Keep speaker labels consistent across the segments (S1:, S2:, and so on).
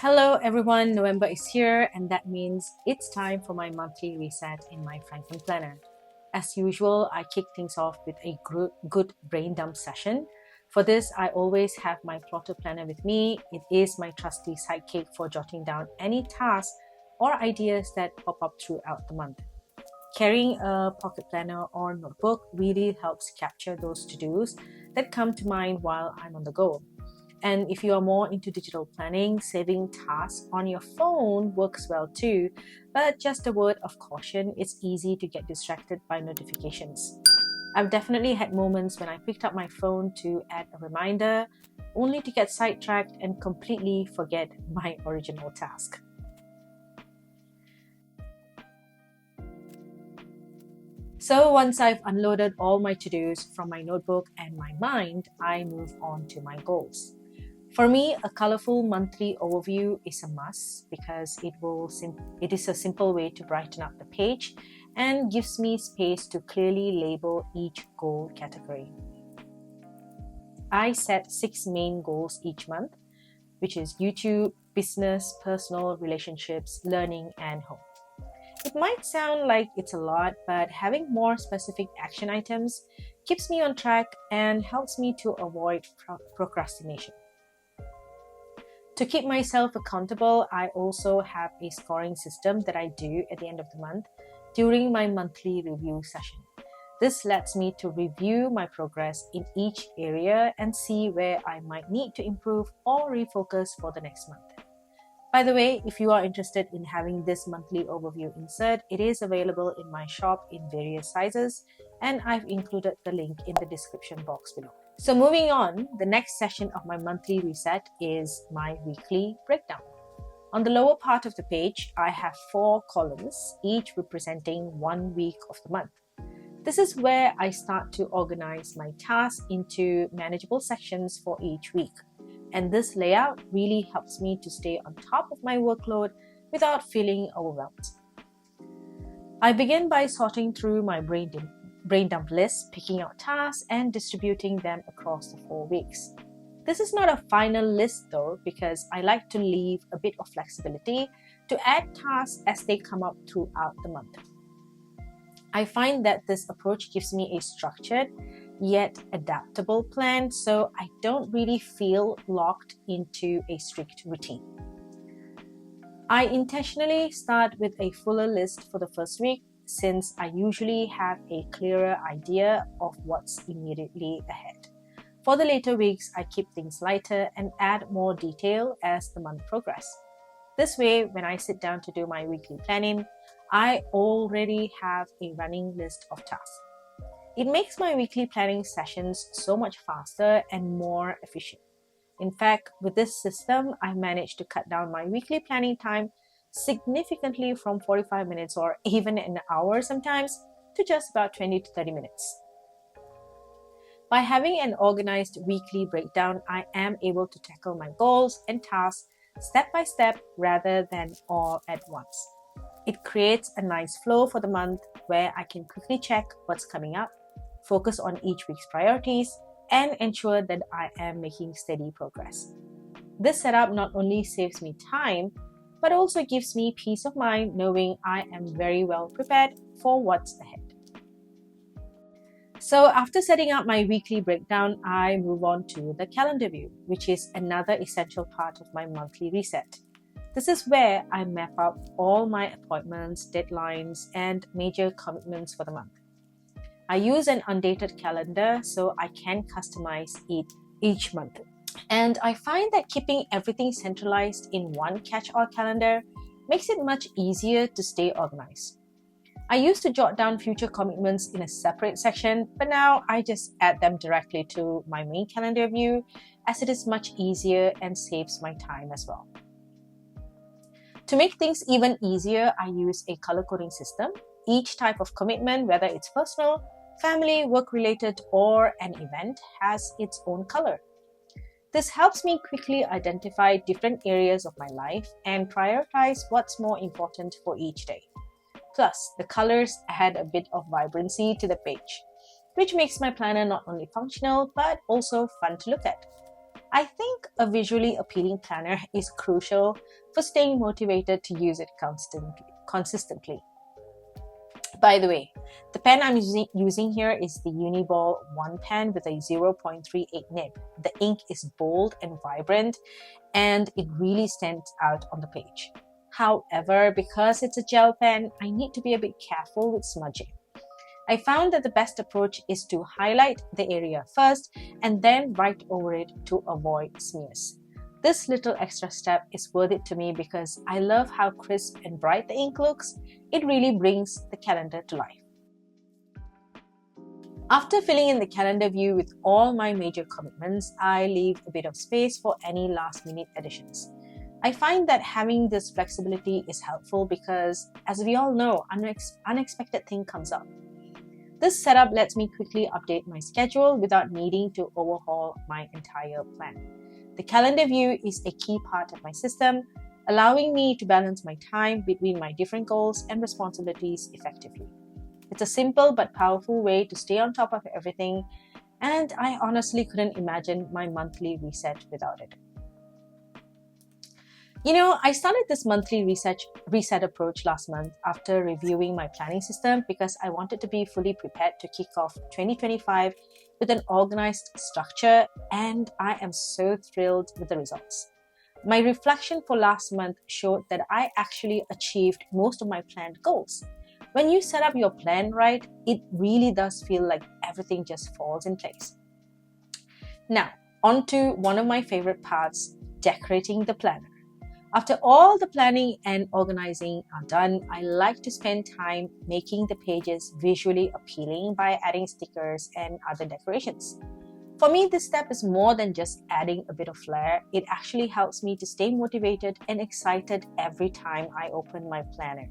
S1: Hello everyone, November is here and that means it's time for my monthly reset in my Franken Planner. As usual, I kick things off with a good brain dump session. For this, I always have my plotter planner with me. It is my trusty sidekick for jotting down any tasks or ideas that pop up throughout the month. Carrying a pocket planner or notebook really helps capture those to-dos that come to mind while I'm on the go. And if you are more into digital planning, saving tasks on your phone works well too. But just a word of caution, it's easy to get distracted by notifications. I've definitely had moments when I picked up my phone to add a reminder, only to get sidetracked and completely forget my original task. So once I've unloaded all my to-dos from my notebook and my mind, I move on to my goals. For me, a colorful monthly overview is a must because it is a simple way to brighten up the page and gives me space to clearly label each goal category. I set 6 main goals each month, which is YouTube, business, personal, relationships, learning, and home. It might sound like it's a lot, but having more specific action items keeps me on track and helps me to avoid procrastination. To keep myself accountable, I also have a scoring system that I do at the end of the month during my monthly review session. This lets me to review my progress in each area and see where I might need to improve or refocus for the next month. By the way, if you are interested in having this monthly overview insert, it is available in my shop in various sizes, and I've included the link in the description box below. So moving on, the next session of my monthly reset is my weekly breakdown. On the lower part of the page, I have 4 columns, each representing 1 week of the month. This is where I start to organize my tasks into manageable sections for each week. And this layout really helps me to stay on top of my workload without feeling overwhelmed. I begin by sorting through my brain dump list, picking out tasks and distributing them across the 4 weeks. This is not a final list though, because I like to leave a bit of flexibility to add tasks as they come up throughout the month. I find that this approach gives me a structured yet adaptable plan, so I don't really feel locked into a strict routine. I intentionally start with a fuller list for the first week since I usually have a clearer idea of what's immediately ahead. For the later weeks, I keep things lighter and add more detail as the month progresses. This way, when I sit down to do my weekly planning, I already have a running list of tasks. It makes my weekly planning sessions so much faster and more efficient. In fact, with this system, I managed to cut down my weekly planning time significantly from 45 minutes or even an hour sometimes to just about 20 to 30 minutes. By having an organized weekly breakdown, I am able to tackle my goals and tasks step by step rather than all at once. It creates a nice flow for the month where I can quickly check what's coming up, focus on each week's priorities, and ensure that I am making steady progress. This setup not only saves me time, but also gives me peace of mind knowing I am very well prepared for what's ahead. So after setting up my weekly breakdown, I move on to the calendar view, which is another essential part of my monthly reset. This is where I map out all my appointments, deadlines, and major commitments for the month. I use an undated calendar so I can customize it each month. And I find that keeping everything centralized in one catch-all calendar makes it much easier to stay organized. I used to jot down future commitments in a separate section, but now I just add them directly to my main calendar view as it is much easier and saves my time as well. To make things even easier, I use a color coding system. Each type of commitment, whether it's personal, family, work-related, or an event, has its own color. This helps me quickly identify different areas of my life and prioritize what's more important for each day. Plus, the colors add a bit of vibrancy to the page, which makes my planner not only functional but also fun to look at. I think a visually appealing planner is crucial for staying motivated to use it consistently. By the way, the pen I'm using here is the Uniball 1 pen with a 0.38 nib. The ink is bold and vibrant, and it really stands out on the page. However, because it's a gel pen, I need to be a bit careful with smudging. I found that the best approach is to highlight the area first and then write over it to avoid smears. This little extra step is worth it to me because I love how crisp and bright the ink looks. It really brings the calendar to life. After filling in the calendar view with all my major commitments, I leave a bit of space for any last-minute additions. I find that having this flexibility is helpful because, as we all know, unexpected thing comes up. This setup lets me quickly update my schedule without needing to overhaul my entire plan. The calendar view is a key part of my system, allowing me to balance my time between my different goals and responsibilities effectively. It's a simple but powerful way to stay on top of everything, and I honestly couldn't imagine my monthly reset without it. I started this monthly reset approach last month after reviewing my planning system because I wanted to be fully prepared to kick off 2025 with an organized structure, and I am so thrilled with the results. My reflection for last month showed that I actually achieved most of my planned goals. When you set up your plan right, it really does feel like everything just falls in place. Now, on to one of my favorite parts, decorating the planner. After all the planning and organizing are done, I like to spend time making the pages visually appealing by adding stickers and other decorations. For me, this step is more than just adding a bit of flair. It actually helps me to stay motivated and excited every time I open my planner.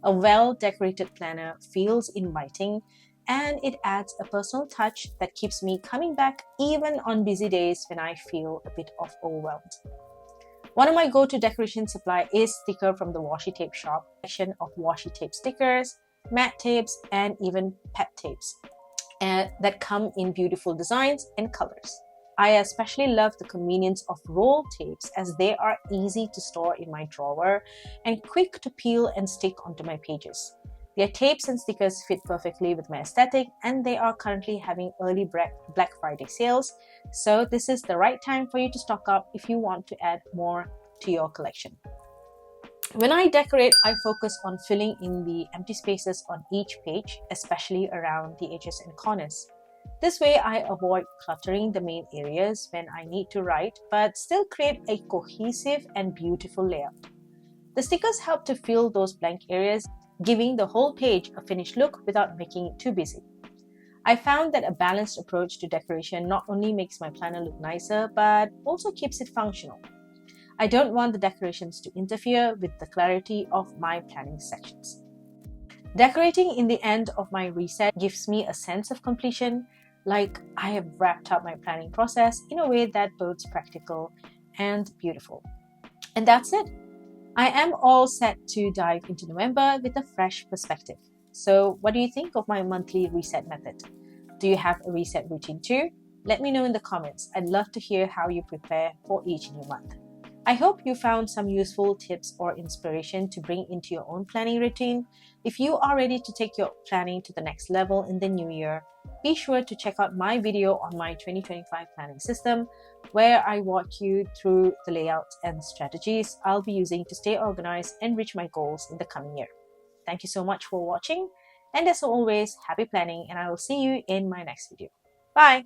S1: A well-decorated planner feels inviting, and it adds a personal touch that keeps me coming back even on busy days when I feel a bit overwhelmed. One of my go-to decoration supply is sticker from the washi tape shop, a section of washi tape stickers, matte tapes, and even pet tapes that come in beautiful designs and colors. I especially love the convenience of roll tapes as they are easy to store in my drawer and quick to peel and stick onto my pages. Their tapes and stickers fit perfectly with my aesthetic, and they are currently having early Black Friday sales, so this is the right time for you to stock up if you want to add more to your collection. When I decorate, I focus on filling in the empty spaces on each page, especially around the edges and corners. This way, I avoid cluttering the main areas when I need to write, but still create a cohesive and beautiful layout. The stickers help to fill those blank areas, giving the whole page a finished look without making it too busy. I found that a balanced approach to decoration not only makes my planner look nicer, but also keeps it functional. I don't want the decorations to interfere with the clarity of my planning sections. Decorating in the end of my reset gives me a sense of completion, like I have wrapped up my planning process in a way that both practical and beautiful. And that's it. I am all set to dive into November with a fresh perspective. So, what do you think of my monthly reset method? Do you have a reset routine too? Let me know in the comments. I'd love to hear how you prepare for each new month. I hope you found some useful tips or inspiration to bring into your own planning routine. If you are ready to take your planning to the next level in the new year, be sure to check out my video on my 2025 planning system, where I walk you through the layouts and strategies I'll be using to stay organized and reach my goals in the coming year. Thank you so much for watching, and as always, happy planning, and I will see you in my next video. Bye!